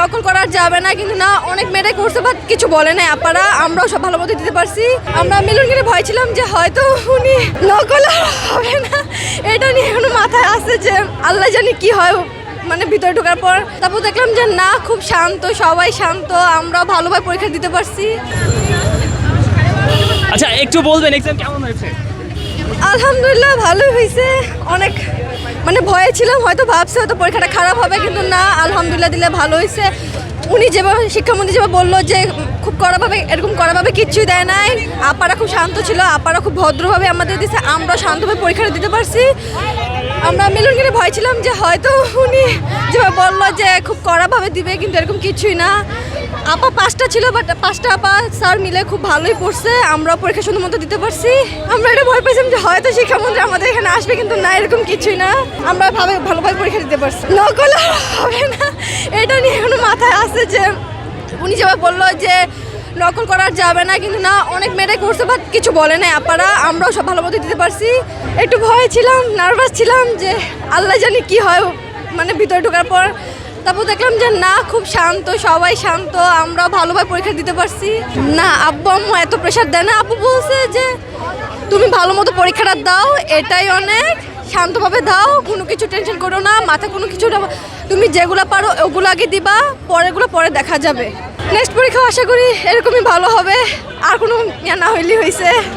নকল করা যাবে না, কিন্তু না অনেক মেয়েরাই করছে বাট কিছু বলে নাই আপারা, আমরাও সব ভালো মতো দিতে পারছি। আমরা মিলনকে ভয় ছিলাম যে হয়তো উনি নকল আর হবে না, এটা নিয়ে এখনো মাথায় আসছে যে আল্লাহ জানি কি হয় মানে ভিতরে ঢোকার পর। তারপর দেখলাম যে না, খুব শান্ত, সবাই শান্ত, আমরা ভালোভাবে পরীক্ষা দিতে পারছি। আচ্ছা, একটু বলবেন এক্সাম কেমন হয়েছে? আলহামদুলিল্লাহ ভালোই হয়েছে। অনেক মানে ভয়ে ছিলাম, হয়তো ভাবছি হয়তো পরীক্ষাটা খারাপ হবে, কিন্তু না আলহামদুলিল্লাহ দিলে ভালো হয়েছে। উনি যেভাবে শিক্ষামন্ত্রী যেভাবে বললো যে খুব কড়াভাবে, এরকম কড়াভাবে কিচ্ছুই দেয় নাই। আপারা খুব শান্ত ছিল, আপারা খুব ভদ্রভাবে আমাদের দিচ্ছে, আমরা শান্তভাবে পরীক্ষাটা দিতে পারছি। আমরা মিলনকে ভয় ছিলাম যে হয়তো উনি যেভাবে বললো যে খুব কড়াভাবে দিবে, কিন্তু এরকম কিছুই না। আপা 5টা ছিল, বাট 5টা আপা স্যার মিলে খুব ভালোই পড়ছে, আমরা পরীক্ষা সুন্দর মতো দিতে পারছি। আমরা এটা ভয় পেয়েছিলাম যে হয়তো শিক্ষামন্ত্রী আমাদের এখানে আসবে, কিন্তু না এরকম কিছুই না, আমরা ভালোভাবে পরীক্ষা দিতে পারছি। নকল আর হবে না, এটা নিয়ে এখনো মাথায় আসছে যে উনি যেভাবে বললো যে নকল করা যাবে না, কিন্তু না অনেক মেয়েরাই করছে বাট কিছু বলে নাই আপারা, আমরাও সব ভালো মতো দিতে পারছি। একটু ভয় ছিলাম, নার্ভাস ছিলাম যে আল্লাহ জানি কি হয় মানে ভিতরে ঢোকার পর। তারপর দেখলাম যে না, খুব শান্ত, সবাই শান্ত, আমরা ভালোভাবে পরীক্ষা দিতে পারছি। না আব্বু আম্মু এত প্রেশার দেয় না, আব্বু বলছে যে তুমি ভালো মতো পরীক্ষাটা দাও, এটাই অনেক, শান্তভাবে দাও, কোনো কিছু টেনশন করো না, মাথা কোনো কিছু তুমি যেগুলো পারো ওগুলো আগে দিবা, পরেগুলো পরে দেখা যাবে। নেক্সট পরীক্ষা আশা করি এরকমই ভালো হবে, আর কোনো না হইলেই হয়েছে।